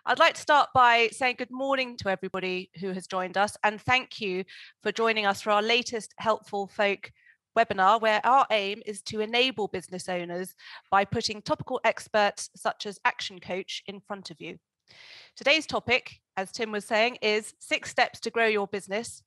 I'd like to start by saying good morning to everybody who has joined us, and thank you for joining us for our latest Helpful Folk webinar, where our aim is to enable business owners by putting topical experts such as ActionCOACH in front of you. Today's topic, as Tim was saying, is 6 steps to grow your business.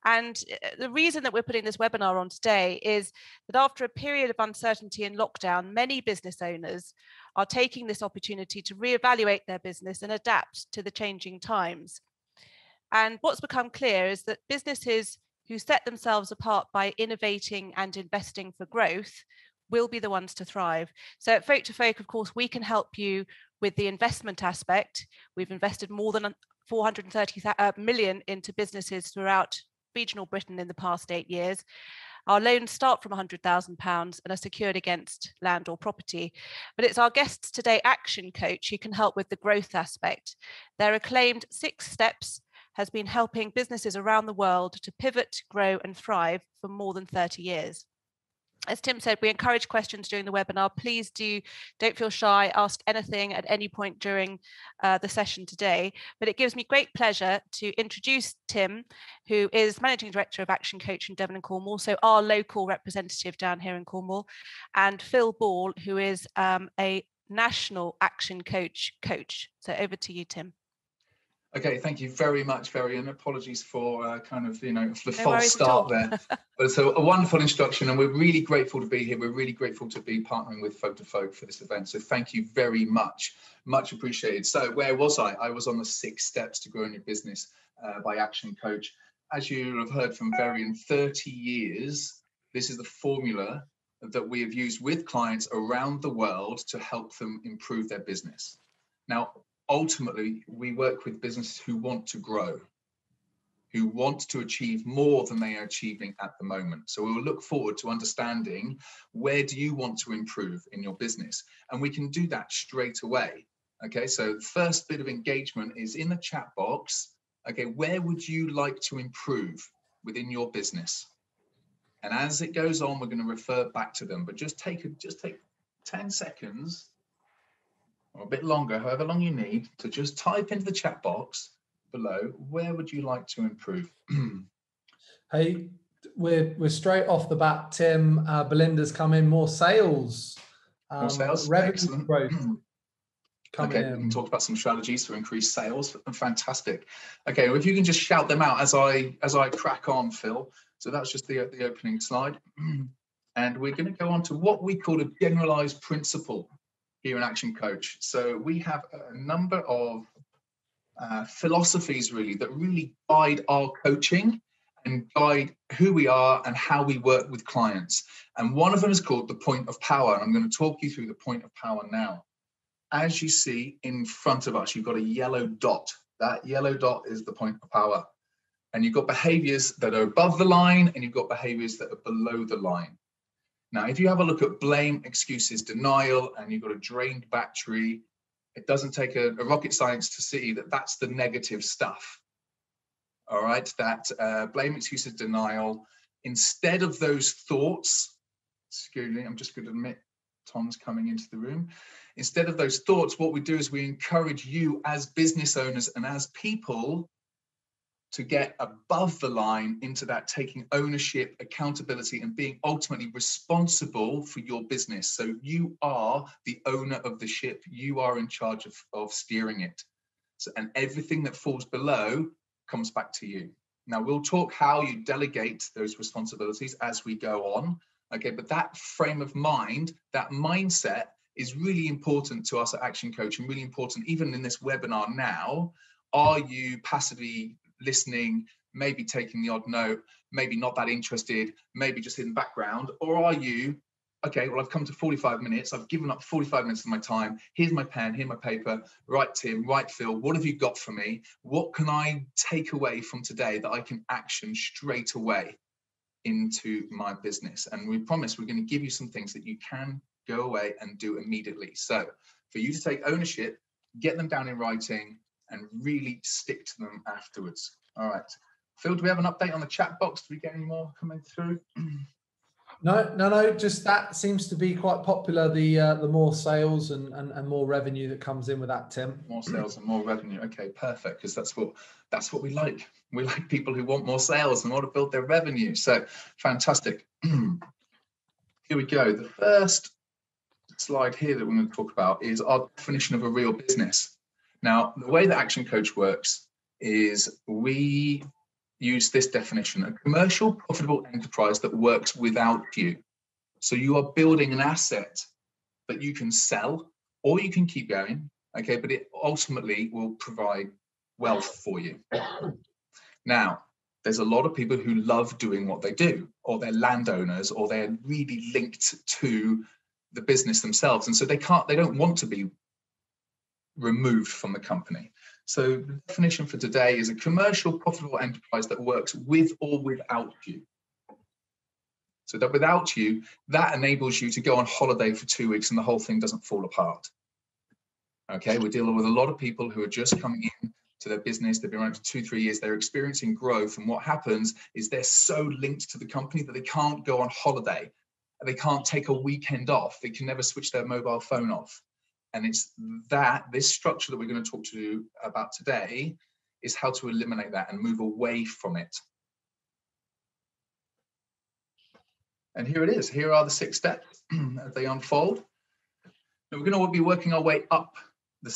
And the reason that we're putting this webinar on today is that after a period of uncertainty and lockdown, many business owners are taking this opportunity to reevaluate their business and adapt to the changing times. And what's become clear is that businesses who set themselves apart by innovating and investing for growth will be the ones to thrive. So at Folk to Folk, of course, we can help you with the investment aspect. We've invested more than 430 million into businesses throughout regional Britain in the past 8 years. Our loans start from £100,000 and are secured against land or property. But it's our guests today, ActionCOACH, who can help with the growth aspect. Their acclaimed 6 steps has been helping businesses around the world to pivot, grow and thrive for more than 30 years. As Tim said, we encourage questions during the webinar. Please don't feel shy, ask anything at any point during the session today. But it gives me great pleasure to introduce Tim, who is Managing Director of ActionCOACH in Devon and Cornwall, so our local representative down here in Cornwall, and Phil Ball, who is a national ActionCOACH coach. So over to you, Tim. Okay, thank you very much, Verry, and apologies for the false start there. But it's a wonderful introduction, and we're really grateful to be here. We're really grateful to be partnering with Folk to Folk for this event. So thank you very much, much appreciated. So where was I? I was on the 6 steps to growing your business by ActionCOACH. As you have heard from Verry, in 30 years, this is the formula that we have used with clients around the world to help them improve their business. Now, ultimately, we work with businesses who want to grow, who want to achieve more than they are achieving at the moment. So we will look forward to understanding, where do you want to improve in your business? And we can do that straight away. Okay, so the first bit of engagement is in the chat box. Okay, where would you like to improve within your business? And as it goes on, we're going to refer back to them, but just take 10 seconds or a bit longer, however long you need, to just type into the chat box below, where would you like to improve? Hey, we're straight off the bat, Tim. Belinda's come in, more sales. More sales, revenue excellent. Growth Okay, we can talk about some strategies for increased sales. Fantastic. Okay, well, if you can just shout them out as I crack on, Phil. So that's just the opening slide. And we're going to go on to what we call a generalized principle here in ActionCOACH. So we have a number of philosophies really that really guide our coaching and guide who we are and how we work with clients. And one of them is called the point of power. And I'm going to talk you through the point of power now. As you see in front of us, you've got a yellow dot. That yellow dot is the point of power. And you've got behaviors that are above the line and you've got behaviors that are below the line. Now, if you have a look at blame, excuses, denial, and you've got a drained battery, it doesn't take a rocket science to see that that's the negative stuff. All right, that blame, excuses, denial. Instead of those thoughts, excuse me, I'm just going to admit Tom's coming into the room. Instead of those thoughts, what we do is we encourage you as business owners and as people to get above the line into that taking ownership, accountability, and being ultimately responsible for your business. So you are the owner of the ship. You are in charge of steering it. So, and everything that falls below comes back to you. Now, we'll talk how you delegate those responsibilities as we go on. Okay, but that frame of mind, that mindset is really important to us at ActionCOACH and really important even in this webinar now. Are you passively listening, maybe taking the odd note, maybe not that interested, maybe just in the background? Or are you, okay, well, I've come to 45 minutes, I've given up 45 minutes of my time, here's my pen, here's my paper, right Tim, right Phil, what have you got for me? What can I take away from today that I can action straight away into my business? And we promise we're going to give you some things that you can go away and do immediately. So for you to take ownership, get them down in writing, and really stick to them afterwards. All right. Phil, do we have an update on the chat box? Do we get any more coming through? No. Just that seems to be quite popular. The more sales and more revenue that comes in with that, Tim. More sales and more revenue. Okay, perfect. Because that's what we like. We like people who want more sales and want to build their revenue. So fantastic. Here we go. The first slide here that we're going to talk about is our definition of a real business. Now, the way that Action Coach works is we use this definition: a commercial, profitable enterprise that works without you. So you are building an asset that you can sell or you can keep going, okay, but it ultimately will provide wealth for you. Now, there's a lot of people who love doing what they do, or they're landowners, or they're really linked to the business themselves, and so they don't want to be removed from the company. So the definition for today is a commercial, profitable enterprise that works with or without you. So that without you, that enables you to go on holiday for 2 weeks and the whole thing doesn't fall apart. Okay, we're dealing with a lot of people who are just coming in to their business. They've been around for 2-3 years. They're experiencing growth. And what happens is they're so linked to the company that they can't go on holiday. They can't take a weekend off. They can never switch their mobile phone off. And it's this structure that we're going to talk to you about today is how to eliminate that and move away from it. And here it is. Here are the 6 steps as they unfold. Now we're going to be working our way up the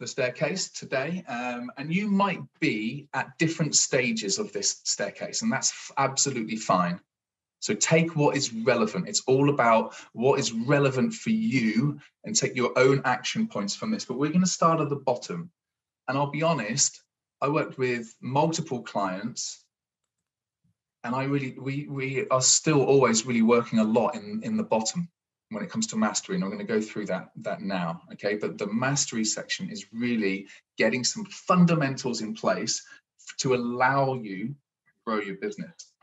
staircase today. And you might be at different stages of this staircase, and that's absolutely fine. So take what is relevant. It's all about what is relevant for you and take your own action points from this. But we're going to start at the bottom. And I'll be honest, I worked with multiple clients, and we are still always really working a lot in the bottom when it comes to mastery. And I'm going to go through that now. Okay. But the mastery section is really getting some fundamentals in place to allow you to grow your business.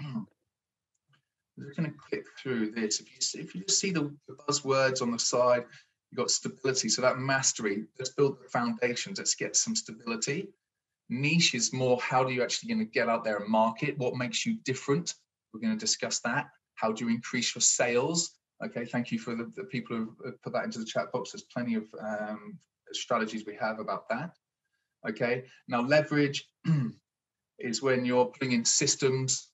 I'm just going to click through this. If you just see the buzzwords on the side, you've got stability. So that mastery, let's build the foundations. Let's get some stability. Niche is more, how do you actually going to get out there and market? What makes you different? We're going to discuss that. How do you increase your sales? Okay, thank you for the people who put that into the chat box. There's plenty of strategies we have about that. Okay, now leverage is when you're putting in systems.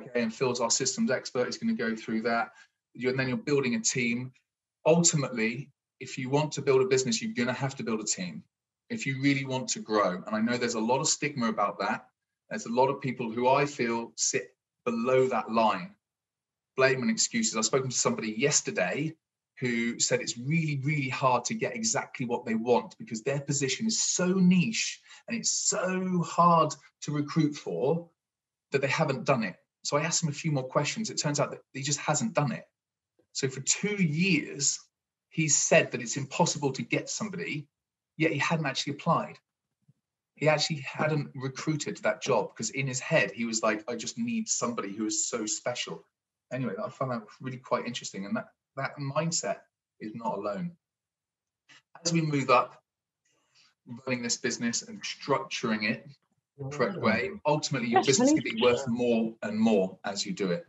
Okay, and Phil's our systems expert. He's going to go through that. And then you're building a team. Ultimately, if you want to build a business, you're going to have to build a team if you really want to grow. And I know there's a lot of stigma about that. There's a lot of people who I feel sit below that line. Blame and excuses. I've spoken to somebody yesterday who said it's really, really hard to get exactly what they want because their position is so niche and it's so hard to recruit for that they haven't done it. So I asked him a few more questions. It turns out that he just hasn't done it. So for 2 years, he's said that it's impossible to get somebody, yet he hadn't actually applied. He actually hadn't recruited that job because in his head, he was like, I just need somebody who is so special. Anyway, I found that really quite interesting. And that mindset is not alone. As we move up, running this business and structuring it the correct way, ultimately your business can be worth more and more as you do it.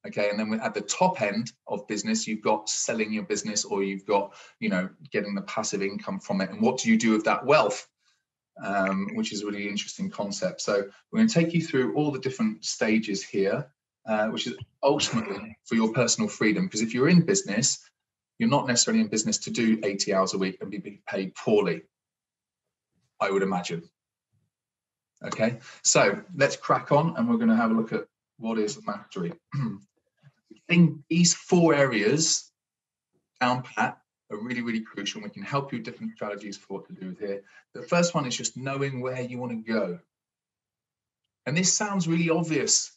Okay, and then at the top end of business, you've got selling your business, or you've got, getting the passive income from it. And what do you do with that wealth? Which is a really interesting concept. So we're going to take you through all the different stages here, which is ultimately for your personal freedom. Because if you're in business, you're not necessarily in business to do 80 hours a week and be paid poorly, I would imagine. Okay, so let's crack on, and we're going to have a look at what is mastery. Getting these 4 areas down pat are really, really crucial, and we can help you with different strategies for what to do here. The first one is just knowing where you want to go. And this sounds really obvious,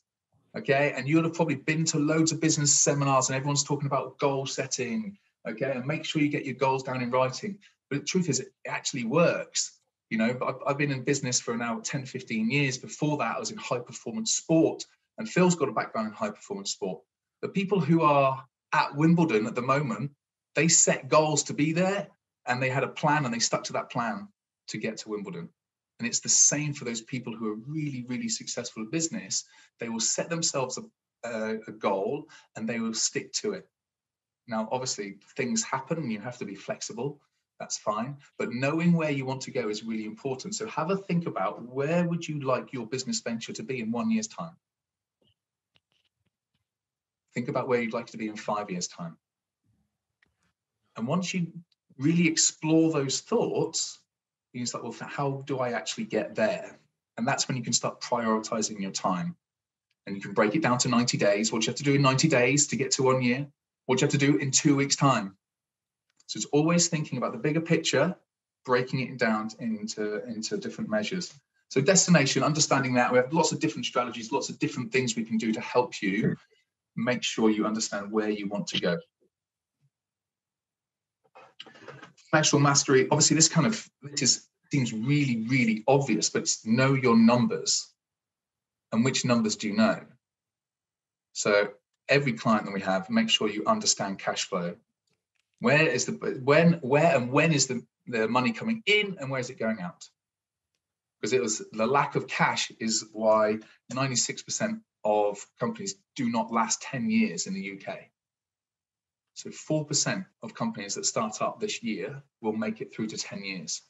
okay? And you'll have probably been to loads of business seminars and everyone's talking about goal setting, okay? And make sure you get your goals down in writing. But the truth is, it actually works. But I've been in business for now 10, 15 years. Before that, I was in high performance sport, and Phil's got a background in high performance sport. The people who are at Wimbledon at the moment, they set goals to be there, and they had a plan, and they stuck to that plan to get to Wimbledon. And it's the same for those people who are really, really successful in business. They will set themselves a goal and they will stick to it. Now, obviously, things happen and you have to be flexible. That's fine. But knowing where you want to go is really important. So have a think about, where would you like your business venture to be in 1 year's time? Think about where you'd like to be in 5 years' time. And once you really explore those thoughts, you're like, well, how do I actually get there? And that's when you can start prioritizing your time. And you can break it down to 90 days. What you have to do in 90 days to get to 1 year? What you have to do in 2 weeks' time? So it's always thinking about the bigger picture, breaking it down into different measures. So destination, understanding that, we have lots of different strategies, lots of different things we can do to help you make sure you understand where you want to go. Financial mastery, obviously this seems really, really obvious, but it's know your numbers. And which numbers do you know? So every client that we have, make sure you understand cash flow. Where is when is the money coming in and where is it going out? Because the lack of cash is why 96% of companies do not last 10 years in the UK. So 4% of companies that start up this year will make it through to 10 years.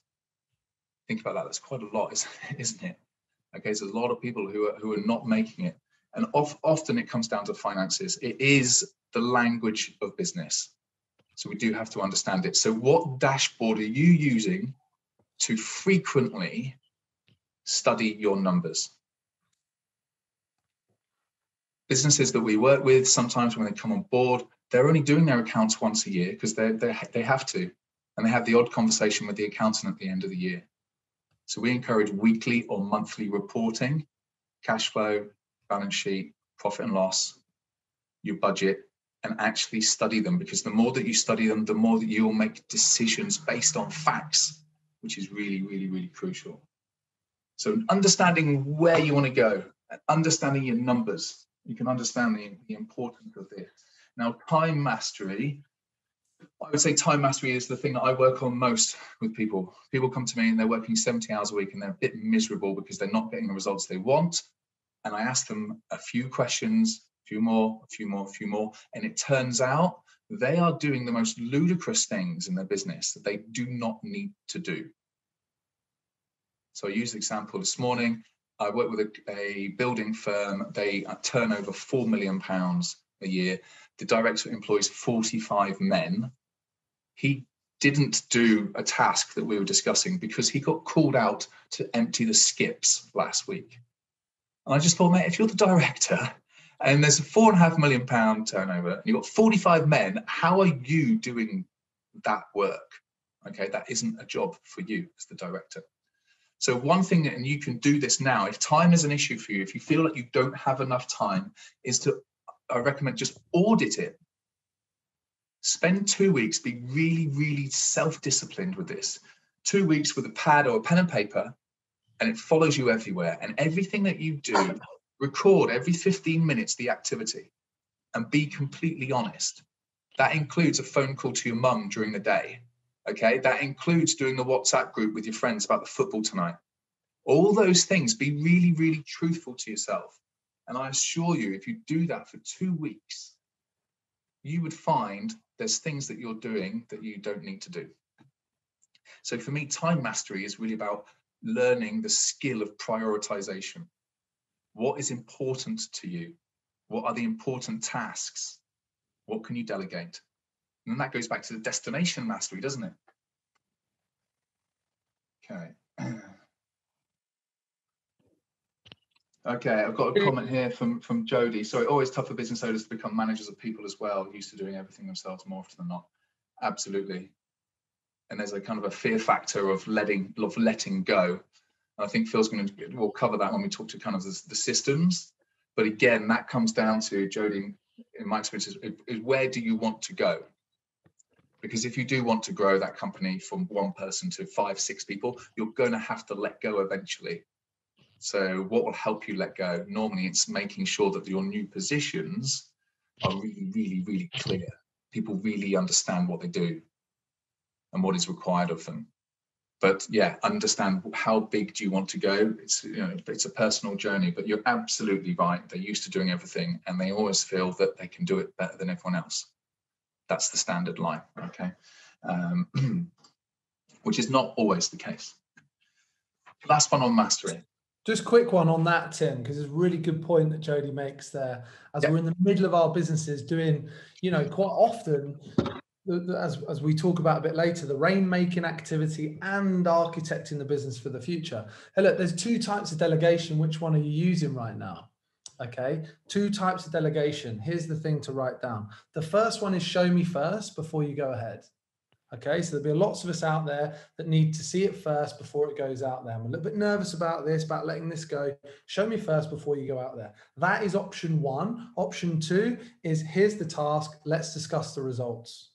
Think about that. That's quite a lot, isn't it? Okay, so there's a lot of people who are not making it. And often it comes down to finances. It is the language of business. So we do have to understand it. So what dashboard are you using to frequently study your numbers? Businesses that we work with, sometimes when they come on board, they're only doing their accounts once a year because they have to. And they have the odd conversation with the accountant at the end of the year. So we encourage weekly or monthly reporting, cash flow, balance sheet, profit and loss, your budget, and actually study them, because the more that you study them, the more that you'll make decisions based on facts, which is really, really, really crucial. So understanding where you want to go, understanding your numbers, you can understand the importance of this. Now, time mastery, I would say time mastery is the thing that I work on most with people. People come to me and they're working 70 hours a week and they're a bit miserable because they're not getting the results they want. And I ask them a few questions, a few more, and it turns out they are doing the most ludicrous things in their business that they do not need to do. So I used the example this morning. I work with a building firm. They turn over £4 million a year. The director employs 45 men. He didn't do a task that we were discussing because he got called out to empty the skips last week. And I just thought, mate, if you're the director and there's a £4.5 million turnover and you've got 45 men, how are you doing that work? Okay, that isn't a job for you as the director. So one thing, and you can do this now, if time is an issue for you, if you feel like you don't have enough time, is to, I recommend just audit it. Spend 2 weeks, be really, really self-disciplined with this. 2 weeks with a pad or a pen and paper, and it follows you everywhere. And everything that you do, record every 15 minutes the activity and be completely honest. That includes a phone call to your mum during the day. Okay, that includes doing the WhatsApp group with your friends about the football tonight. All those things, be really, really truthful to yourself. And I assure you, if you do that for 2 weeks, you would find there's things that you're doing that you don't need to do. So for me, time mastery is really about learning the skill of prioritization. What is important to you? What are the important tasks? What can you delegate? And then that goes back to the destination mastery, doesn't it? Okay. Okay, I've got a comment here from Jodie. So it's always tough for business owners to become managers of people as well, used to doing everything themselves more often than not. Absolutely. And there's a kind of a fear factor of letting go. I think Phil's we'll cover that when we talk to kind of the systems. But again, that comes down to, Jodie, in my experience, is where do you want to go? Because if you do want to grow that company from 1 person to 5, 6 people, you're going to have to let go eventually. So what will help you let go? Normally, it's making sure that your new positions are really, really, really clear. People really understand what they do and what is required of them. But yeah, understand how big do you want to go. It's, you know, it's a personal journey, but you're absolutely right. They're used to doing everything and they always feel that they can do it better than everyone else. That's the standard line, okay? Which is not always the case. Last one on mastery. Just quick one on that, Tim, because it's a really good point that Jody makes there. As Yep. we're in the middle of our businesses doing, you know, quite often, as we talk about a bit later, the rainmaking activity and architecting the business for the future. Hey, look, there's two types of delegation. Which one are you using right now? Okay, two types of delegation. Here's the thing to write down. The first one is show me first before you go ahead. Okay, so there'll be lots of us out there that need to see it first before it goes out there. I'm a little bit nervous about this, about letting this go. Show me first before you go out there. That is option one. Option two is here's the task. Let's discuss the results.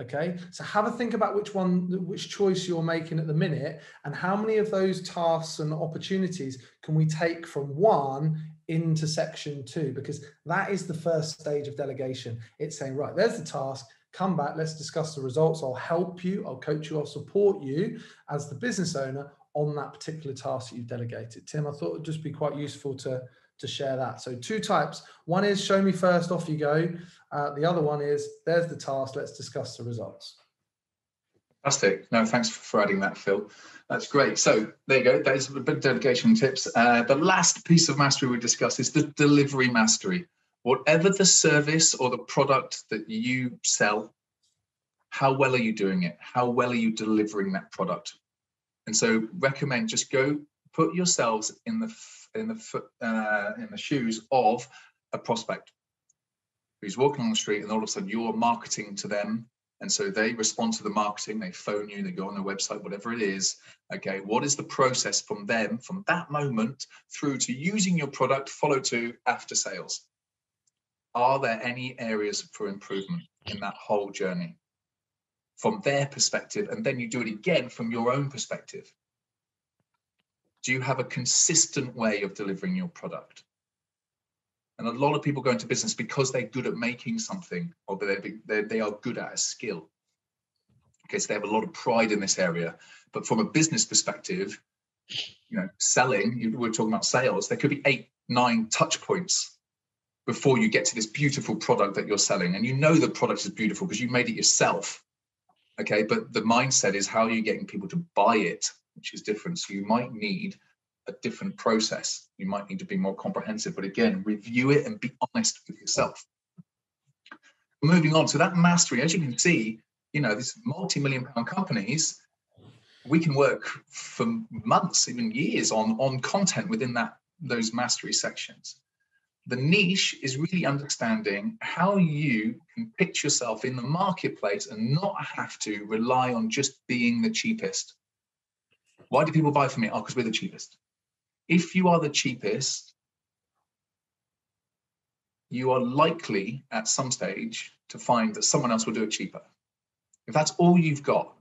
Okay, so have a think about which choice you're making at the minute, and how many of those tasks and opportunities can we take from one into section two, because that is the first stage of delegation. It's saying, right, there's the task, come back, let's discuss the results. I'll help you, I'll coach you, I'll support you as the business owner on that particular task that you've delegated. Tim, I thought it would just be quite useful to share that. So two types. One is show me first, off you go. The other one is there's the task, let's discuss the results. Fantastic. No, thanks for adding that, Phil. That's great. So there you go. There's a bit of delegation tips. The last piece of mastery we discussed is the delivery mastery. Whatever the service or the product that you sell, how well are you doing it? How well are you delivering that product? And so recommend just go put yourselves in the shoes of a prospect who's walking on the street, and all of a sudden you're marketing to them. And so they respond to the marketing, they phone you, they go on their website, whatever it is. Okay, what is the process from them, from that moment through to using your product, follow to after sales? Are there any areas for improvement in that whole journey from their perspective? And then you do it again from your own perspective. Do you have a consistent way of delivering your product? And a lot of people go into business because they're good at making something, or they are good at a skill. Okay, so they have a lot of pride in this area. But from a business perspective, you know, selling, we're talking about sales, there could be 8, 9 touch points before you get to this beautiful product that you're selling. And you know the product is beautiful because you made it yourself. Okay, but the mindset is how are you getting people to buy it, which is different. So you might need a different process. You might need to be more comprehensive, but again, review it and be honest with yourself. Moving on to that mastery, as you can see, you know, these multi-million-pound companies, we can work for months, even years on content within those mastery sections. The niche is really understanding how you can pitch yourself in the marketplace and not have to rely on just being the cheapest. Why do people buy from me? Oh, because we're the cheapest. If you are the cheapest, you are likely at some stage to find that someone else will do it cheaper. If that's all you've got.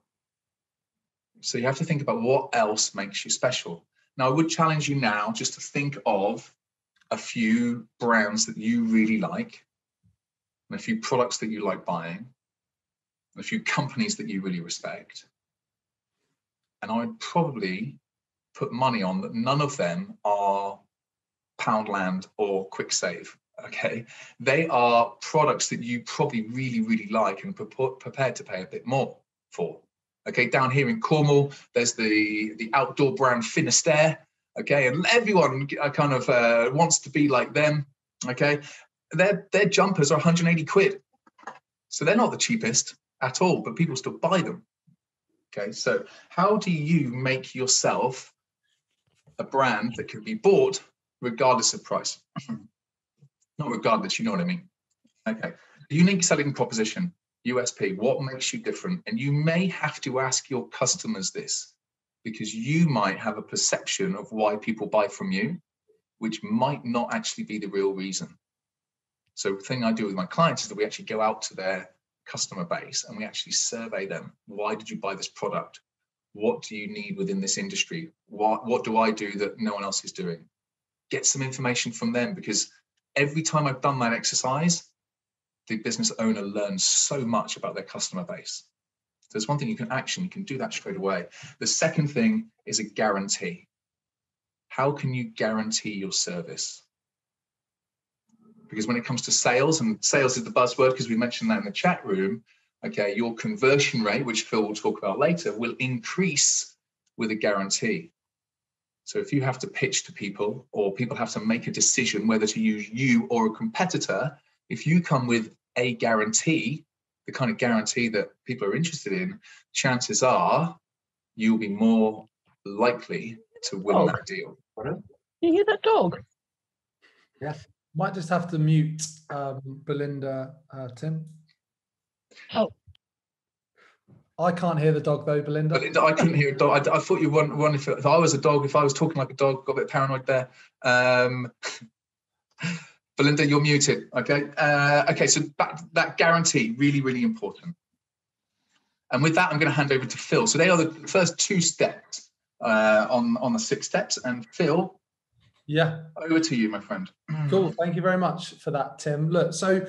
So you have to think about what else makes you special. Now, I would challenge you now just to think of a few brands that you really like, and a few products that you like buying, and a few companies that you really respect. And I would probably put money on that none of them are Poundland or Quick Save. Okay, they are products that you probably really, really like and prepared to pay a bit more for. Okay, down here in Cornwall, there's the outdoor brand Finisterre. Okay, and everyone kind of wants to be like them. Okay, their jumpers are 180 quid, so they're not the cheapest at all, but people still buy them. Okay, so how do you make yourself a brand that can be bought regardless of price? Not regardless, you know what I mean. Okay, unique selling proposition, USP, what makes you different? And you may have to ask your customers this, because you might have a perception of why people buy from you, which might not actually be the real reason. So the thing I do with my clients is that we actually go out to their customer base and we actually survey them. Why did you buy this product? What do you need within this industry? What do I do that no one else is doing? Get some information from them, because every time I've done that exercise, the business owner learns so much about their customer base. there's one thing you can action, you can do that straight away. The second thing is a guarantee. How can you guarantee your service? Because when it comes to sales, and sales is the buzzword because we mentioned that in the chat room, okay, your conversion rate, which Phil will talk about later, will increase with a guarantee. So if you have to pitch to people, or people have to make a decision whether to use you or a competitor, if you come with a guarantee, the kind of guarantee that people are interested in, chances are you'll be more likely to win that deal. You hear that dog? Yes. Might just have to mute Belinda, Tim. Oh. I can't hear the dog though, Belinda. Belinda, I couldn't hear a dog. I thought you were one if I was a dog, if I was talking like a dog, got a bit paranoid there. Belinda, you're muted. Okay. Okay, so that guarantee, really, really important. And with that, I'm going to hand over to Phil. So they are the first 2 steps on the 6 steps. And Phil, yeah, over to you, my friend. Cool. Thank you very much for that, Tim. Look, so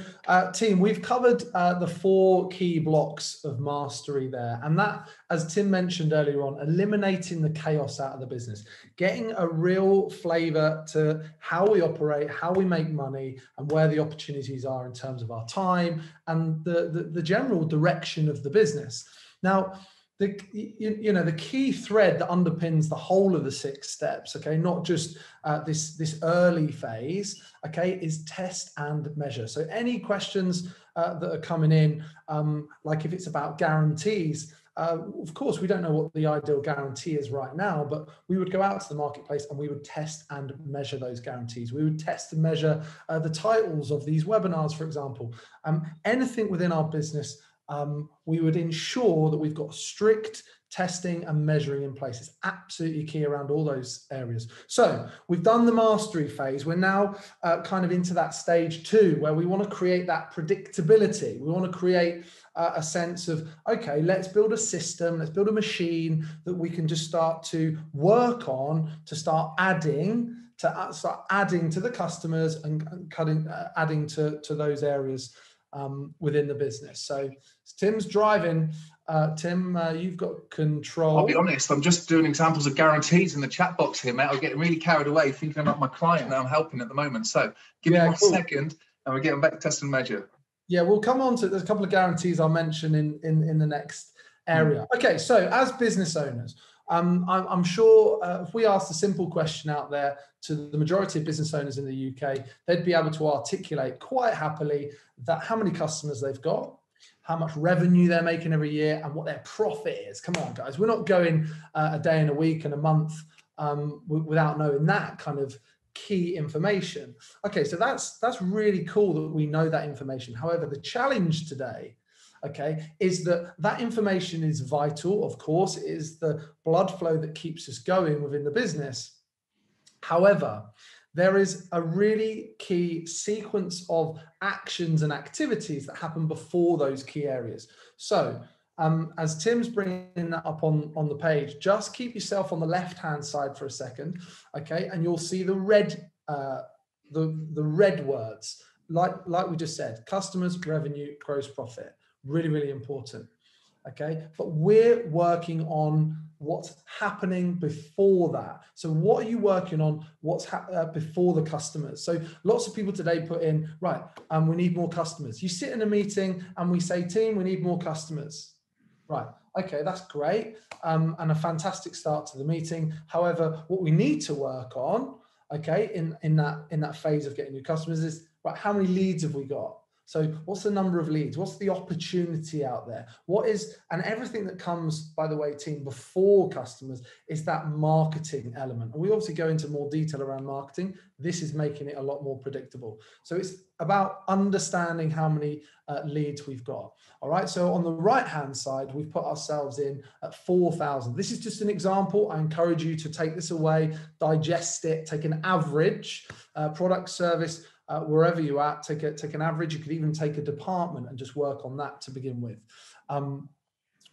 team, we've covered the 4 key blocks of mastery there. And that, as Tim mentioned earlier on, eliminating the chaos out of the business, getting a real flavor to how we operate, how we make money, and where the opportunities are in terms of our time and the general direction of the business. Now, the key thread that underpins the whole of the 6 steps, okay, not just this early phase, okay, is test and measure. So any questions that are coming in, like if it's about guarantees, of course, we don't know what the ideal guarantee is right now, but we would go out to the marketplace and we would test and measure those guarantees. We would test and measure the titles of these webinars, for example. Anything within our business, we would ensure that we've got strict testing and measuring in place. It's absolutely key around all those areas. So we've done the mastery phase. We're now kind of into that stage 2 where we want to create that predictability. We want to create a sense of, okay, let's build a system, let's build a machine that we can just start to work on, to start adding to the customers and adding to those areas within the business. So Tim's driving. Tim, you've got control. I'll be honest, I'm just doing examples of guarantees in the chat box here, mate. I'm getting really carried away thinking about my client that I'm helping at the moment. So give me 1 second and we're getting back to test and measure. Yeah, we'll come on to, there's a couple of guarantees I'll mention in the next area. Okay, so as business owners, I'm sure if we asked a simple question out there to the majority of business owners in the UK, they'd be able to articulate quite happily that how many customers they've got, how much revenue they're making every year, and what their profit is. Come on, guys. We're not going a day and a week and a month without knowing that kind of key information. Okay, so that's really cool that we know that information. However, the challenge today, okay, is that information is vital. Of course, it is the blood flow that keeps us going within the business. However, there is a really key sequence of actions and activities that happen before those key areas. So as Tim's bringing that up on the page, just keep yourself on the left-hand side for a second, okay? And you'll see the red words, like we just said, customers, revenue, gross profit. Really, really important, okay? But we're working on what's happening before that. So what are you working on? What's before the customers? So lots of people today put in, right, we need more customers. You sit in a meeting and we say, team, we need more customers. Right, okay, that's great. And a fantastic start to the meeting. However, what we need to work on, okay, in that phase of getting new customers is, right, how many leads have we got? So what's the number of leads? What's the opportunity out there? And everything that comes, by the way, team, before customers is that marketing element. And we obviously go into more detail around marketing. This is making it a lot more predictable. So it's about understanding how many leads we've got. All right. So on the right-hand side, we've put ourselves in at 4,000. This is just an example. I encourage you to take this away, digest it, take an average product, service, wherever you're at, take an average. You could even take a department and just work on that to begin with.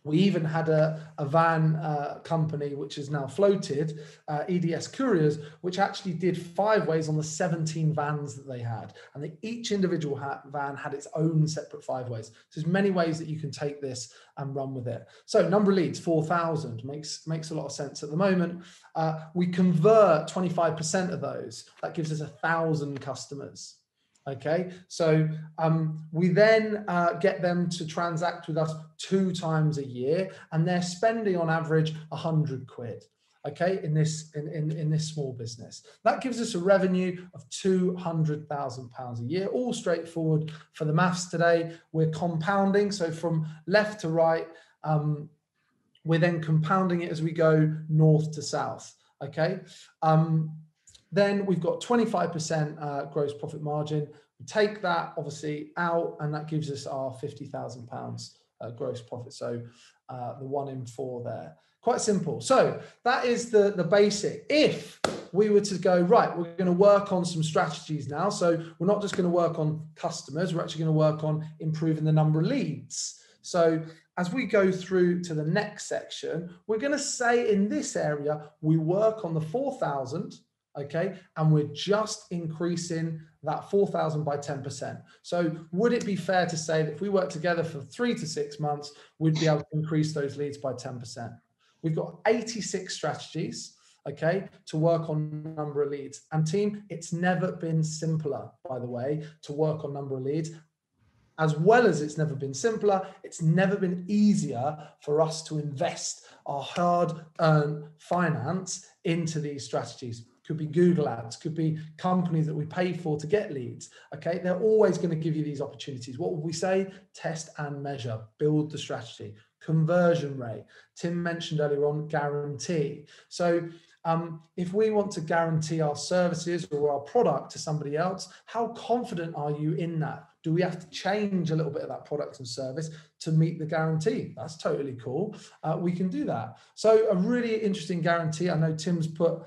We even had a van company, which is now floated, EDS Couriers, which actually did 5 ways on the 17 vans that they had. And each individual van had its own separate 5 ways. So there's many ways that you can take this and run with it. So number of leads, 4,000, makes a lot of sense at the moment. We convert 25% of those. That gives us 1,000 customers. Okay, so we then get them to transact with us 2 times a year, and they're spending on average 100 quid. Okay, in this small business, that gives us a revenue of £200,000 a year. All straightforward for the maths today. We're compounding, so from left to right, we're then compounding it as we go north to south. Okay. Then we've got 25% gross profit margin. We take that obviously out, and that gives us our £50,000 gross profit. So the 1 in 4 there. Quite simple. So that is the basic. If we were to go, right, we're going to work on some strategies now. So we're not just going to work on customers, we're actually going to work on improving the number of leads. So as we go through to the next section, we're going to say in this area, we work on the 4,000. Okay, and we're just increasing that 4,000 by 10%. So would it be fair to say that if we work together for 3 to 6 months, we'd be able to increase those leads by 10%? We've got 86 strategies, okay, to work on number of leads. And team, it's never been simpler, by the way, to work on number of leads. As well as it's never been simpler, it's never been easier for us to invest our hard-earned finance into these strategies. Could be Google ads, could be companies that we pay for to get leads. Okay, they're always going to give you these opportunities. What would we say? Test and measure, build the strategy. Conversion rate. Tim mentioned earlier on guarantee. So if we want to guarantee our services or our product to somebody else, how confident are you in that? Do we have to change a little bit of that product and service to meet the guarantee? That's totally cool. We can do that. So a really interesting guarantee. I know Tim's put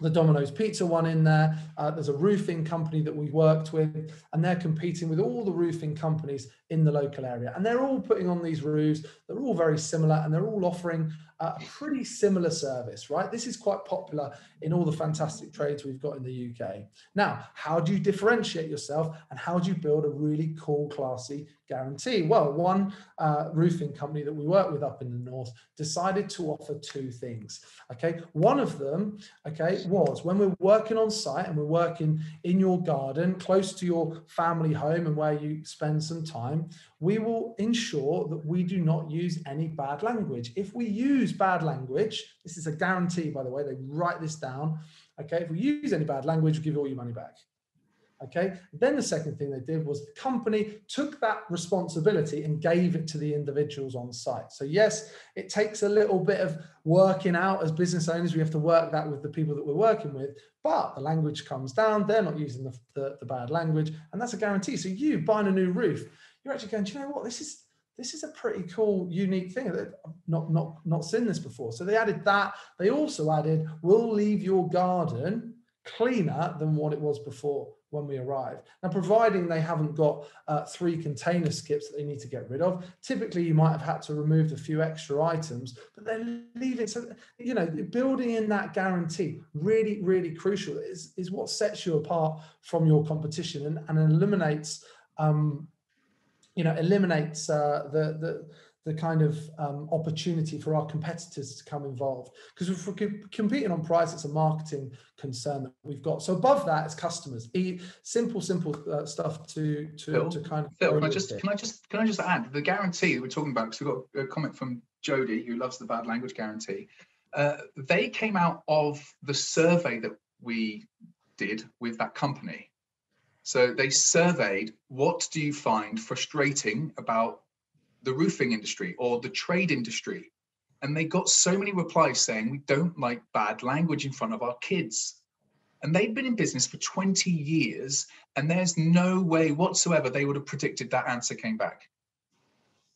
the Domino's Pizza one in there. There's a roofing company that we worked with, and they're competing with all the roofing companies in the local area. And they're all putting on these roofs. They're all very similar, and they're all offering a pretty similar service, right? This is quite popular in all the fantastic trades we've got in the UK. Now, how do you differentiate yourself, and how do you build a really cool, classy guarantee? Well, one roofing company that we work with up in the north decided to offer 2 things. Okay, one of them, okay, was when we're working on site and we're working in your garden, close to your family home and where you spend some time, we will ensure that we do not use any bad language. If we use bad language, this is a guarantee, by the way, they write this down. Okay, if we use any bad language, we'll give you all your money back. Okay, then the second thing they did was the company took that responsibility and gave it to the individuals on site. So yes, it takes a little bit of working out as business owners. We have to work that with the people that we're working with, but the language comes down. They're not using the bad language, and that's a guarantee. So you buying a new roof, you're actually going, do you know what, this is a pretty cool, unique thing. I've not seen this before. So they added that. They also added, we'll leave your garden cleaner than what it was before when we arrive. Now, providing they haven't got 3 container skips that they need to get rid of, typically you might have had to remove a few extra items, but they're leaving. So, you know, building in that guarantee, really, really crucial, is what sets you apart from your competition and eliminates, the kind of opportunity for our competitors to come involved. Because if we're competing on price, it's a marketing concern that we've got. So above that, it's customers. Simple stuff to kind of. Phil, can I just add the guarantee that we're talking about? Because we've got a comment from Jody, who loves the bad language guarantee. They came out of the survey that we did with that company. So they surveyed, what do you find frustrating about the roofing industry or the trade industry? And they got so many replies saying, we don't like bad language in front of our kids. And they'd been in business for 20 years, and there's no way whatsoever they would have predicted that answer came back.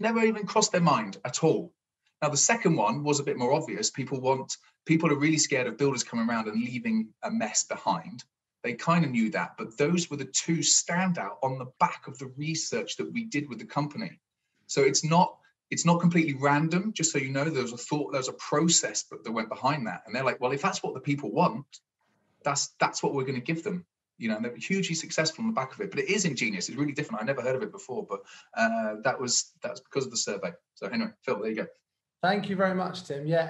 Never even crossed their mind at all. Now, the second one was a bit more obvious. People are really scared of builders coming around and leaving a mess behind. They kind of knew that, but those were the 2 standout on the back of the research that we did with the company. So it's not It's not completely random, just so you know. There was a thought, there was a process that went behind that. And they're like, well, if that's what the people want, that's what we're going to give them. You know, and they were hugely successful on the back of it. But it is ingenious. It's really different. I never heard of it before, but that was because of the survey. So anyway, Phil, there you go. Thank you very much, Tim. Yeah,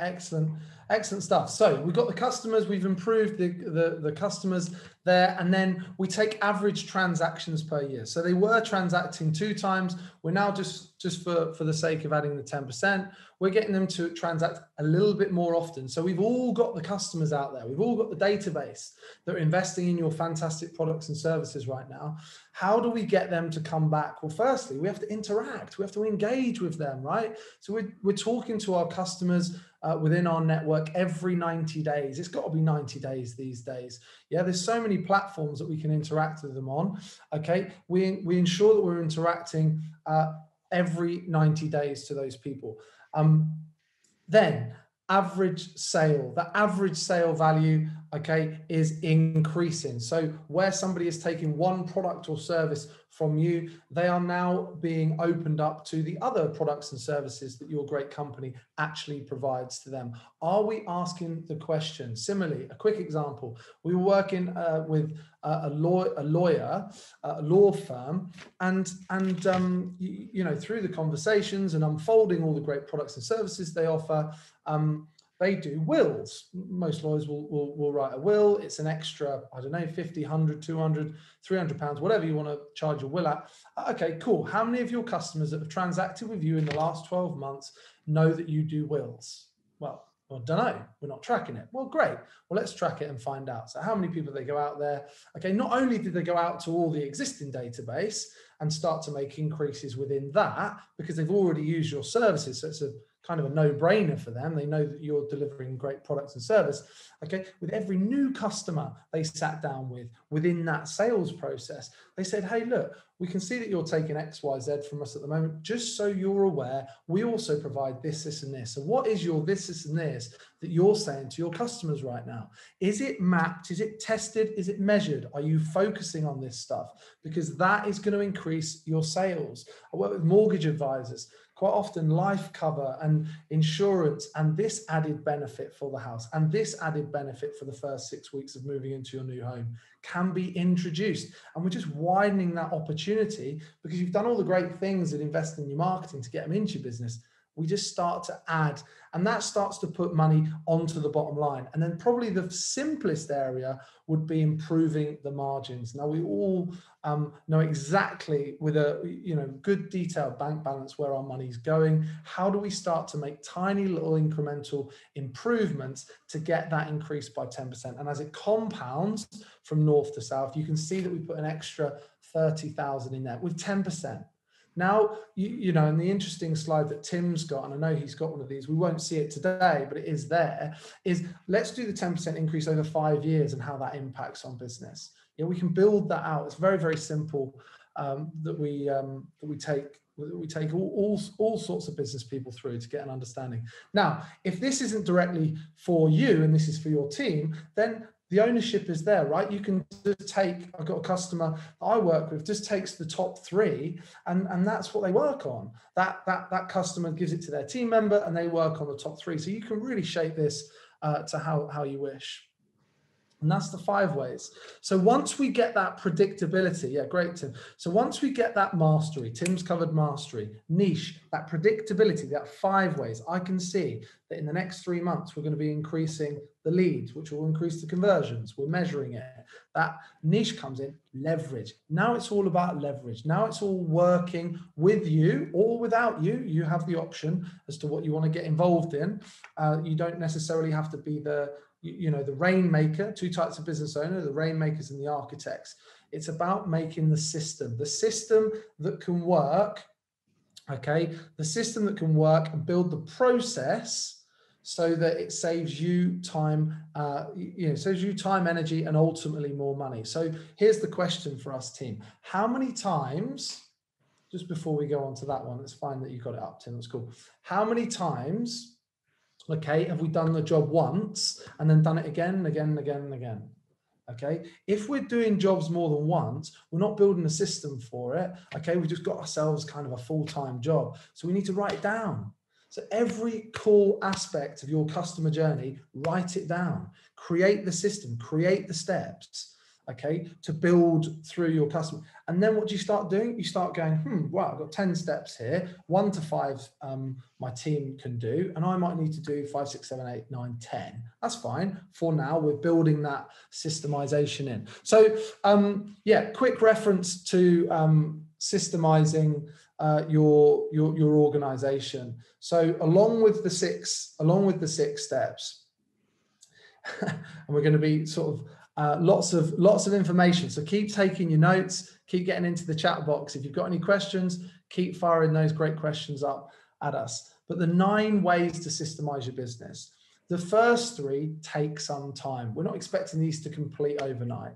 excellent stuff. So we've got the customers, we've improved the customers there, and then we take average transactions per year. So they were transacting 2 times. We're now just for the sake of adding the 10%, we're getting them to transact a little bit more often. So we've all got the customers out there. We've all got the database that are investing in your fantastic products and services right now. How do we get them to come back? Well, firstly, we have to interact. We have to engage with them, right? So we're talking to our customers within our network every 90 days. It's got to be 90 days these days. Yeah, there's so many platforms that we can interact with them on. Okay, we ensure that we're interacting every 90 days to those people. Then average sale, the average sale value, okay, is increasing. So where somebody is taking one product or service from you, they are now being opened up to the other products and services that your great company actually provides to them. Are we asking the question? Similarly, a quick example, we were working with a law firm, and you know, through the conversations and unfolding all the great products and services they offer, they do wills. Most lawyers will write a will. It's an extra, I don't know, 50, 100, 200, 300 pounds, whatever you want to charge your will at. Okay, cool. How many of your customers that have transacted with you in the last 12 months know that you do wills? Well, I don't know. We're not tracking it. Well, great. Well, let's track it and find out. So how many people they go out there? Okay, not only did they go out to all the existing database and start to make increases within that because they've already used your services. So it's a kind of a no-brainer for them. They know that you're delivering great products and service. Okay, with every new customer they sat down with within that sales process, they said, hey, look, we can see that you're taking X, Y, Z from us at the moment. Just so you're aware, we also provide this, this, and this. So what is your this, and this that you're saying to your customers right now? Is it mapped? Is it tested? Is it measured? Are you focusing on this stuff? Because that is going to increase your sales. I work with mortgage advisors. Quite often life cover and insurance and this added benefit for the house and this added benefit for the first 6 weeks of moving into your new home can be introduced. And we're just widening that opportunity because you've done all the great things and invested in your marketing to get them into your business. We just start to add, and that starts to put money onto the bottom line. And then probably the simplest area would be improving the margins. Now we all know exactly with a good detailed bank balance where our money's going. How do we start to make tiny little incremental improvements to get that increase by 10%? And as it compounds from north to south, you can see that we put an extra 30,000 in there with 10%. Now, you know, and the interesting slide that Tim's got, and I know he's got one of these, we won't see it today, but it is there, is let's do the 10% increase over 5 years and how that impacts on business. Yeah, we can build that out. It's very, very simple that we take all sorts of business people through to get an understanding. Now, if this isn't directly for you and this is for your team, then the ownership is there, right? You can just take, I've got a customer I work with, just takes the top 3 and that's what they work on. That customer gives it to their team member and they work on the top 3. So you can really shape this to how you wish. And that's the 5 ways. So once we get that predictability, yeah, great, Tim. So once we get that mastery, Tim's covered mastery, niche, that predictability, that 5 ways, I can see that in the next 3 months, we're going to be increasing the leads, which will increase the conversions. We're measuring it. That niche comes in, leverage. Now it's all about leverage. Now it's all working with you or without you. You have the option as to what you want to get involved in. You don't necessarily have to be the rainmaker. 2 types of business owner, the rainmakers and the architects. It's about making the system that can work, okay? The system that can work and build the process so that it saves you time, saves you time, energy, and ultimately more money. So here's the question for us, team. How many times, just before we go on to that one, it's fine that you got it up, Tim, that's cool. How many times, okay, have we done the job once and then done it again and again and again and again? Okay, if we're doing jobs more than once, we're not building a system for it. Okay, we've just got ourselves kind of a full-time job. So we need to write it down. So every core aspect of your customer journey, write it down, create the system, create the steps, okay, to build through your customer. And then what do you start doing? You start going, wow, I've got 10 steps here, 1 to 5 my team can do, and I might need to do 5, 6, 7, 8, 9, 10. That's fine. For now, we're building that systemization in. So yeah, quick reference to systemizing your organization. So along with the six steps, and we're going to be sort of lots of information. So keep taking your notes, keep getting into the chat box. If you've got any questions, keep firing those great questions up at us. But the 9 ways to systemize your business. The first 3 take some time. We're not expecting these to complete overnight.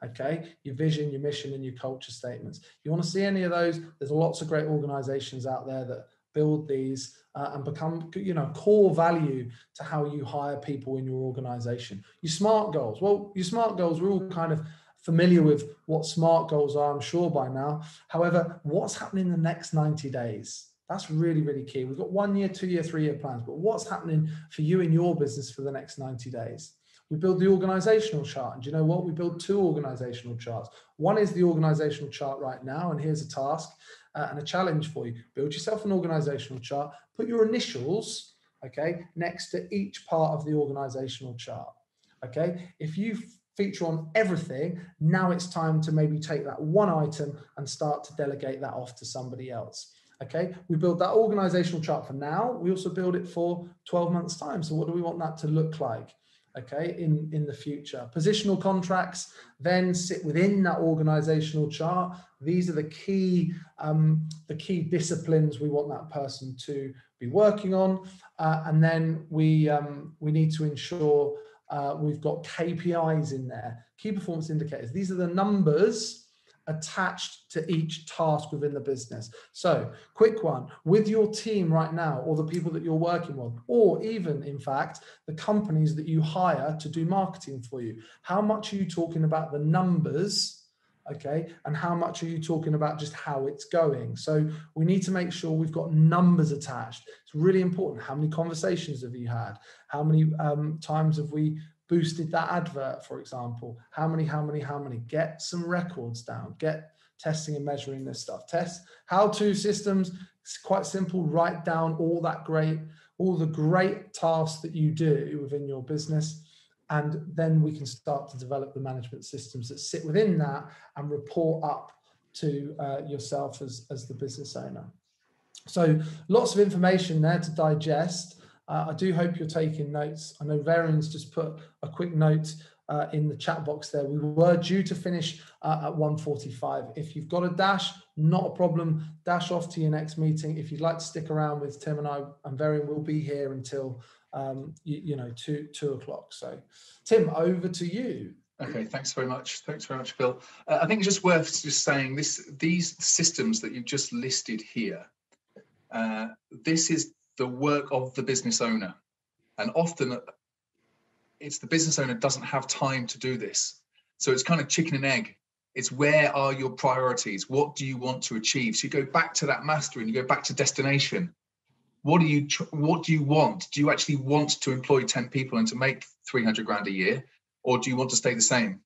Okay, your vision, your mission, and your culture statements. You want to see any of those? There's lots of great organizations out there that build these and become, core value to how you hire people in your organization. Your SMART goals. Well, your SMART goals, we're all kind of familiar with what SMART goals are, I'm sure by now. However, what's happening in the next 90 days? That's really, really key. We've got 1 year, 2 year, 3 year plans, but what's happening for you in your business for the next 90 days? We build the organizational chart. And do you know what? We build 2 organizational charts. One is the organizational chart right now. And here's a task and a challenge for you. Build yourself an organizational chart. Put your initials, okay, next to each part of the organizational chart. Okay. If you feature on everything, now it's time to maybe take that one item and start to delegate that off to somebody else. Okay, we build that organizational chart for now. We also build it for 12 months time. So what do we want that to look like? Okay, in the future. Positional contracts then sit within that organizational chart. These are the key disciplines we want that person to be working on. And then we need to ensure we've got KPIs in there, key performance indicators. These are the numbers attached to each task within the business. So quick one, with your team right now, or the people that you're working with, or even in fact, the companies that you hire to do marketing for you, how much are you talking about the numbers, okay? And how much are you talking about just how it's going? So we need to make sure we've got numbers attached. It's really important. How many conversations have you had? How many times have we boosted that advert, for example? How many? Get some records down, get testing and measuring this stuff. Test how-to systems. It's quite simple. Write down all the great tasks that you do within your business. And then we can start to develop the management systems that sit within that and report up to yourself as the business owner. So lots of information there to digest. I do hope you're taking notes. I know Varian's just put a quick note in the chat box there. We were due to finish at 1:45. If you've got a dash, not a problem. Dash off to your next meeting. If you'd like to stick around with Tim and I, and Varian will be here until 2 o'clock. So Tim, over to you. Okay, thanks very much. Thanks very much, Phil. I think it's just worth just saying these systems that you've just listed here, this is the work of the business owner. And often it's the business owner doesn't have time to do this. So it's kind of chicken and egg. It's where are your priorities? What do you want to achieve? So you go back to that mastery and you go back to destination. What do you want? Do you actually want to employ 10 people and to make 300 grand a year? Or do you want to stay the same?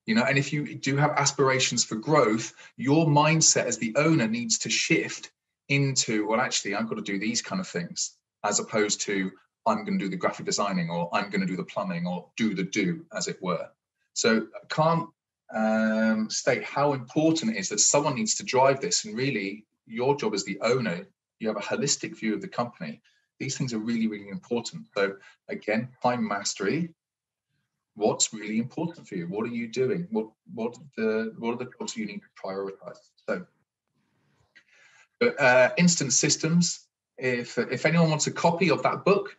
And if you do have aspirations for growth, your mindset as the owner needs to shift into, well, actually, I've got to do these kind of things, as opposed to I'm going to do the graphic designing, or I'm going to do the plumbing, or do, as it were. So I can't state how important it is that someone needs to drive this. And really, your job as the owner, you have a holistic view of the company. These things are really, really important. So again, time mastery. What's really important for you? What are you doing? What are the jobs you need to prioritize? So instant systems. If anyone wants a copy of that book,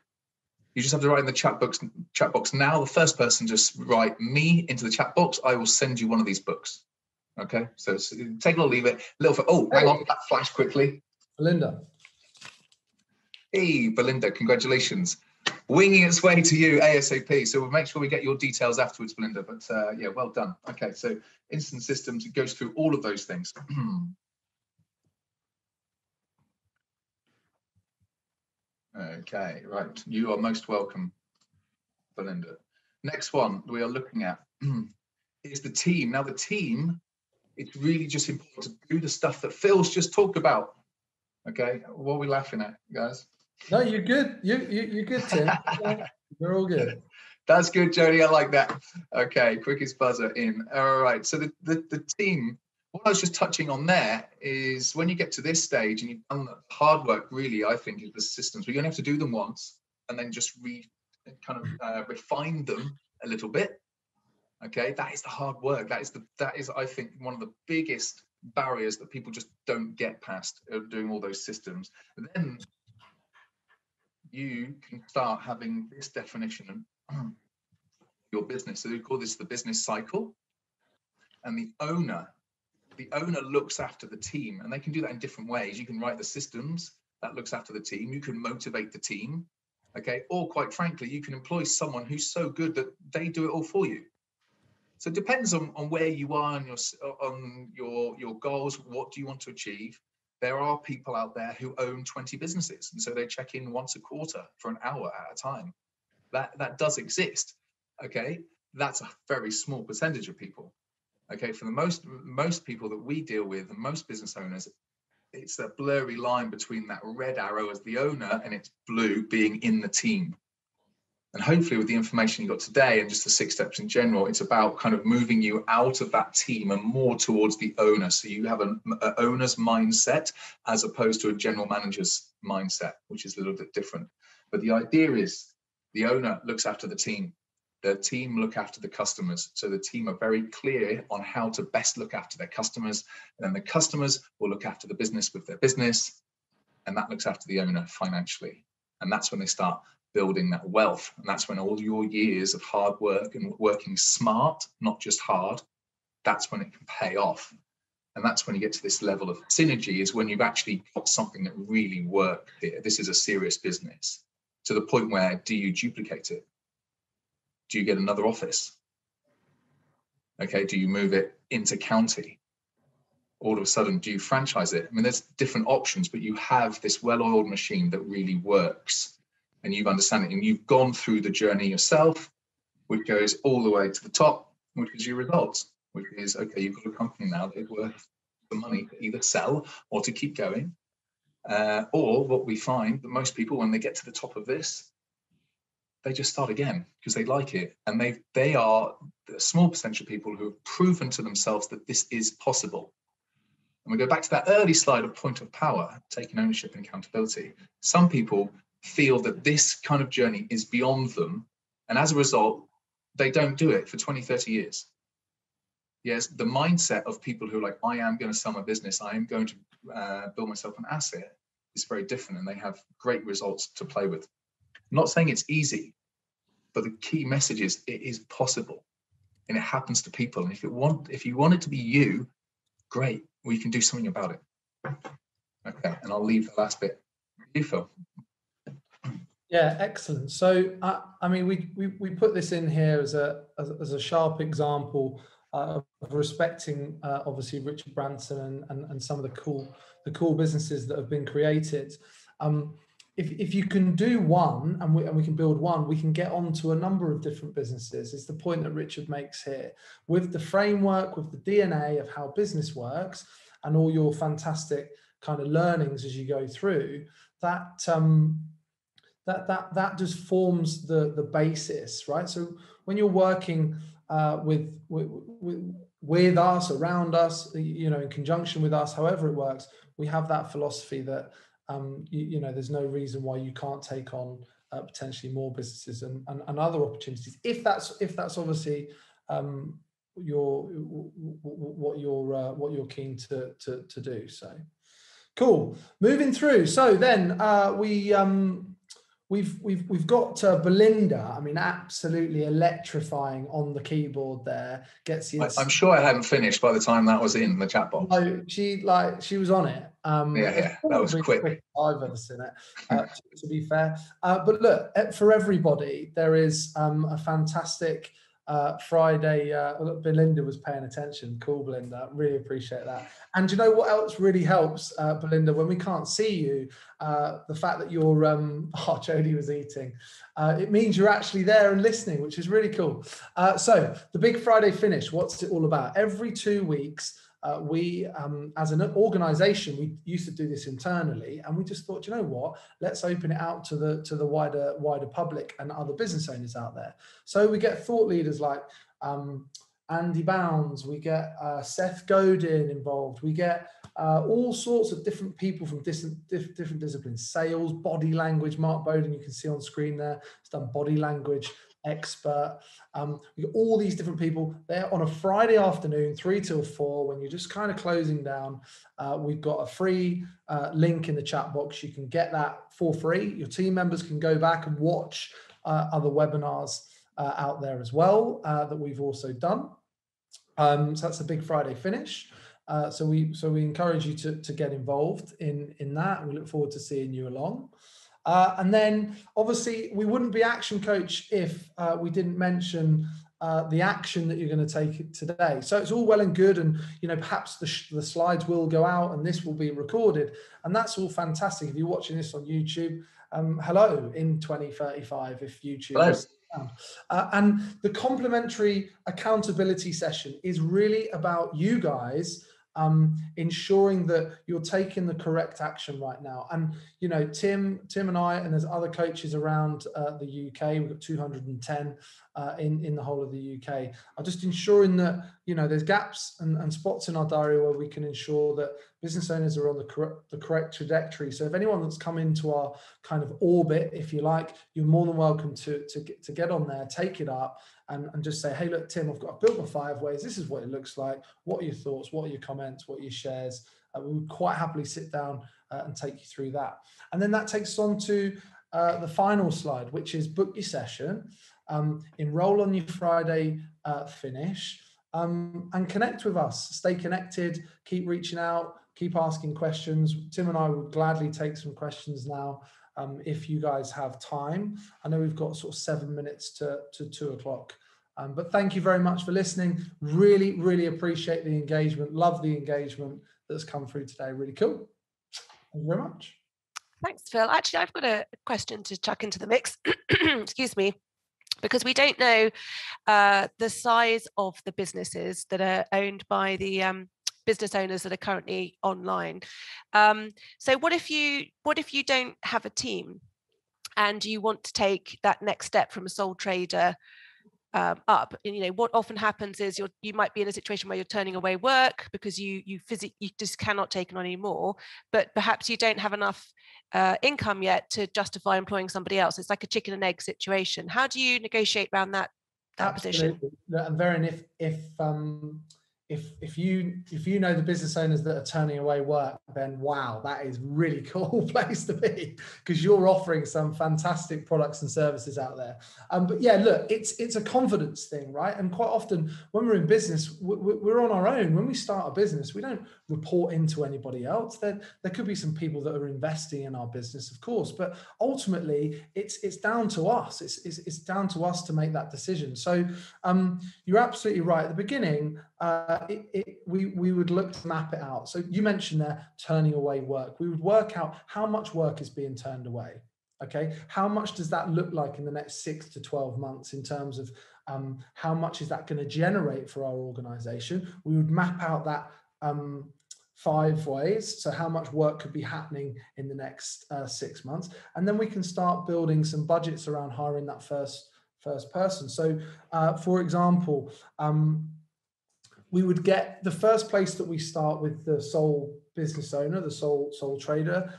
you just have to write in the chat box now. The first person just write me into the chat box. I will send you one of these books. Okay, so take it or leave it. Hang on, that flashed quickly. Belinda. Hey, Belinda, congratulations. winging its way to you ASAP. So we'll make sure we get your details afterwards, Belinda. But yeah, well done. Okay, so instant systems, it goes through all of those things. Okay, right. You are most welcome, Belinda. Next one we are looking at is the team. Now the team, it's really just important to do the stuff that Phil's just talked about. Okay, what are we laughing at, guys? No, you're good. You're good, Tim. We're all good. That's good, Jody. I like that. Okay, quickest buzzer in. All right. So the team, what I was just touching on there is when you get to this stage and you've done the hard work, really, I think, is the systems. We only have to do them once and then just refine them a little bit. Okay, that is the hard work. That is I think one of the biggest barriers that people just don't get past doing all those systems. And then you can start having this definition of your business. So we call this the business cycle. And the owner looks after the team, and they can do that in different ways. You can write the systems that looks after the team. You can motivate the team, okay? Or quite frankly, you can employ someone who's so good that they do it all for you. So it depends on where you are on your goals. What do you want to achieve? There are people out there who own 20 businesses, and so they check in once a quarter for an hour at a time. That does exist, okay? That's a very small percentage of people, okay? For the most people that we deal with, and most business owners, it's that blurry line between that red arrow as the owner and it's blue being in the team. And hopefully with the information you got today and just the 6 steps in general, it's about kind of moving you out of that team and more towards the owner. So you have an owner's mindset as opposed to a general manager's mindset, which is a little bit different. But the idea is the owner looks after the team look after the customers. So the team are very clear on how to best look after their customers. And then the customers will look after the business with their business. And that looks after the owner financially. And that's when they start building that wealth. And that's when all your years of hard work and working smart, not just hard, that's when it can pay off. And that's when you get to this level of synergy, is when you've actually got something that really works here. This is a serious business, to the point where, do you duplicate it? Do you get another office? Okay, do you move it into county? All of a sudden, do you franchise it? I mean, there's different options, but you have this well-oiled machine that really works. And you've understood it, and you've gone through the journey yourself, which goes all the way to the top, which is your results, which is, okay, you've got a company now that's worth the money to either sell or to keep going. Or what we find that most people, when they get to the top of this, they just start again because they like it. And they are a small percentage of people who have proven to themselves that this is possible. And we go back to that early slide of point of power, taking ownership and accountability. Some people feel that this kind of journey is beyond them, and as a result they don't do it for 20-30 years. Yes, the mindset of people who are like, I am going to sell my business, I am going to build myself an asset, is very different, and they have great results to play with. I'm not saying it's easy, but the key message is it is possible, and it happens to people. And if you want it to be you, great, we can do something about it. Okay, and I'll leave the last bit with you, Phil. Yeah, excellent. So, I mean, we put this in here as a sharp example of respecting, obviously, Richard Branson and some of the cool businesses that have been created. If you can do one, and we can build one, we can get onto a number of different businesses. Is the point that Richard makes here, with the framework, with the DNA of how business works, and all your fantastic kind of learnings as you go through that. That just forms the basis, right? So when you're working with us, around us, in conjunction with us, however it works, we have that philosophy that there's no reason why you can't take on potentially more businesses and other opportunities if that's obviously what you're keen to do. So cool. Moving through. So then we've got Belinda. I mean, absolutely electrifying on the keyboard there. Gets you. I'm sure I hadn't finished by the time that was in the chat box. No, she was on it. Yeah, that was quick. I've ever seen it. To be fair, but look, for everybody, there is a fantastic Friday. Look, Belinda was paying attention. Cool, Belinda. Really appreciate that. And do you know what else really helps, Belinda, when we can't see you? The fact that you're, Jodie was eating. It means you're actually there and listening, which is really cool. So the Big Friday Finish, what's it all about? Every 2 weeks, we, as an organization, we used to do this internally, and we just thought, you know what, let's open it out to the wider public and other business owners out there. So we get thought leaders like Andy Bounds, we get Seth Godin involved, we get all sorts of different people from different disciplines, sales, body language. Mark Bowden, you can see on screen there, he's done body language expert. We got all these different people there on a Friday afternoon, 3 till 4, when you're just kind of closing down. We've got a free link in the chat box. You can get that for free. Your team members can go back and watch other webinars out there as well that we've also done. So that's a Big Friday Finish. So we encourage you to get involved in that. We look forward to seeing you along. And then obviously we wouldn't be Action Coach if we didn't mention the action that you're going to take today. So it's all well and good, and perhaps the slides will go out and this will be recorded, and that's all fantastic. If you're watching this on YouTube, hello in 2035 if YouTube is around. And the complimentary accountability session is really about you guys ensuring that you're taking the correct action right now. And Tim and I, and there's other coaches around the UK, we've got 210 in the whole of the UK, are just ensuring that there's gaps and spots in our diary where we can ensure that business owners are on the correct trajectory. So if anyone that's come into our kind of orbit, if you like, you're more than welcome to get on there, take it up, and just say, hey, look, Tim, I've built my 5 ways. This is what it looks like. What are your thoughts? What are your comments? What are your shares? We would quite happily sit down and take you through that. And then that takes us on to the final slide, which is book your session, enroll on your Friday Finish, and connect with us. Stay connected, keep reaching out, keep asking questions. Tim and I would gladly take some questions now if you guys have time. I know we've got sort of 7 minutes to 2 o'clock. But thank you very much for listening. Really, really appreciate the engagement. Love the engagement that's come through today. Really cool. Thank you very much. Thanks, Phil. Actually, I've got a question to chuck into the mix. Excuse me. Because we don't know the size of the businesses that are owned by the business owners that are currently online. So what if you don't have a team and you want to take that next step from a sole trader up? And, what often happens is you might be in a situation where you're turning away work because you just cannot take on any more, but perhaps you don't have enough income yet to justify employing somebody else. It's like a chicken and egg situation. How do you negotiate around that position? And Varen, if you know the business owners that are turning away work, then wow, that is really cool place to be, because you're offering some fantastic products and services out there. But yeah, look, it's a confidence thing, right? And quite often when we're in business, we're on our own. When we start a business, we don't report into anybody else. There could be some people that are investing in our business, of course, but ultimately it's down to us. It's down to us to make that decision. So you're absolutely right. At the beginning, we would look to map it out. So you mentioned there turning away work. We would work out how much work is being turned away. Okay, how much does that look like in the next 6 to 12 months in terms of how much is that going to generate for our organization? We would map out that 5 ways. So how much work could be happening in the next 6 months, and then we can start building some budgets around hiring that first person. So for example, we would get the first place that we start with the sole business owner, the sole trader,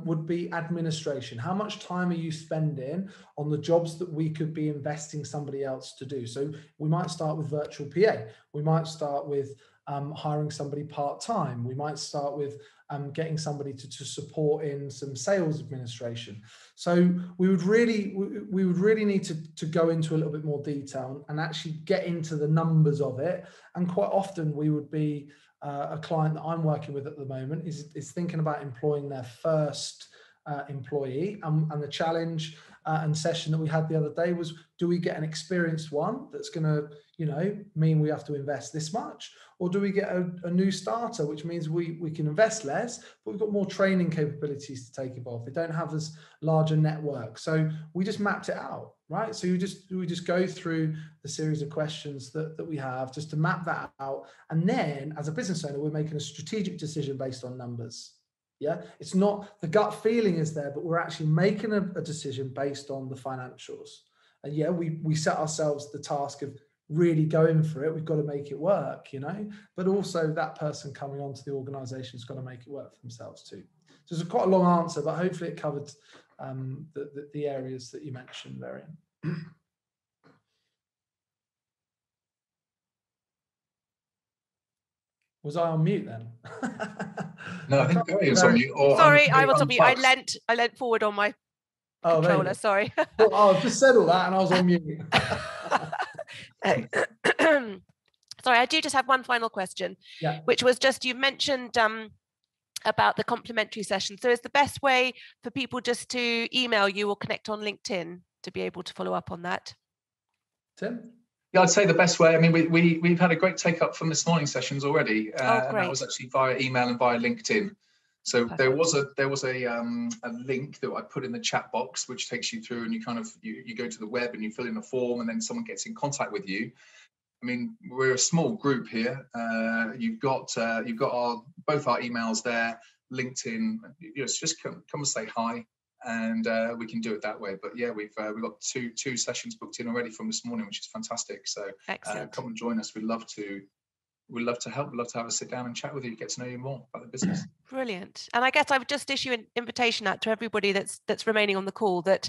would be administration. How much time are you spending on the jobs that we could be investing somebody else to do? So we might start with virtual PA. We might start with hiring somebody part-time. We might start with getting somebody to support in some sales administration. So we would really need to go into a little bit more detail and actually get into the numbers of it. And quite often we would be a client that I'm working with at the moment is thinking about employing their first employee, and the challenge and session that we had the other day was, do we get an experienced one that's going to mean we have to invest this much, or do we get a new starter, which means we can invest less but we've got more training capabilities to take involved? They don't have as large a network. So we just mapped it out, right? So we just go through the series of questions that we have just to map that out, and then as a business owner we're making a strategic decision based on numbers. Yeah, it's not the gut feeling is there, but we're actually making a decision based on the financials. And yeah, we set ourselves the task of really going for it. We've got to make it work, but also that person coming onto the organization has got to make it work for themselves too. So it's quite a long answer, but hopefully it covered the areas that you mentioned, Varian. Was I on mute then? No, I think Gary was on mute. Sorry, I was on mute. I leant forward on my controller. Sorry. Well, I've just said all that and I was on mute. Sorry, I do just have one final question, which was just, you mentioned about the complimentary session. So is the best way for people just to email you or connect on LinkedIn to be able to follow up on that? Tim? Yeah, I'd say the best way. I mean, we've had a great take up from this morning's sessions already, and that was actually via email and via LinkedIn. So perfect. there was a link that I put in the chat box, which takes you through, and you go to the web and you fill in a form, and then someone gets in contact with you. I mean, we're a small group here. You've got both our emails there, LinkedIn. Just come and say hi. And we can do it that way. But yeah, we've got two sessions booked in already from this morning, which is fantastic. So come and join us. We'd love to help. We'd love to have a sit down and chat with you, get to know you more about the business. Brilliant. And I guess I would just issue an invitation out to everybody that's remaining on the call that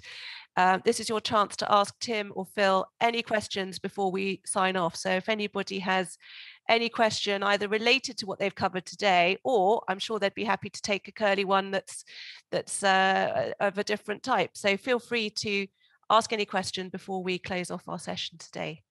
this is your chance to ask Tim or Phil any questions before we sign off. So if anybody has any question either related to what they've covered today, or I'm sure they'd be happy to take a curly one that's of a different type. So feel free to ask any question before we close off our session today.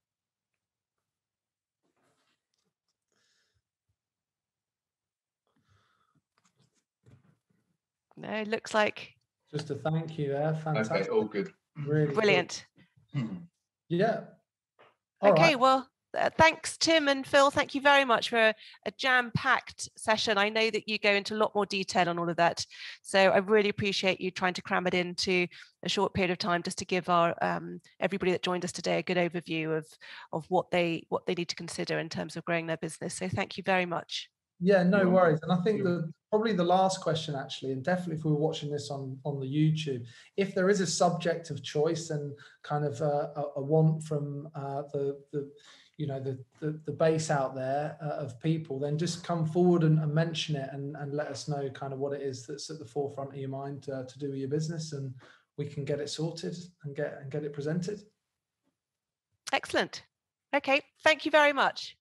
No, it looks like just a thank you there. Fantastic. Okay, all good. Really brilliant. Good. Yeah. Okay, well, thanks, Tim and Phil. Thank you very much for a jam-packed session. I know that you go into a lot more detail on all of that. So I really appreciate you trying to cram it into a short period of time just to give our everybody that joined us today a good overview of what they need to consider in terms of growing their business. So thank you very much. Yeah, no worries. And I think probably the last question, actually, and definitely if we were watching this on the YouTube, if there is a subject of choice and kind of a want from the base out there of people, then just come forward and mention it and let us know kind of what it is that's at the forefront of your mind to do with your business, and we can get it sorted and get it presented. Excellent. Okay, thank you very much.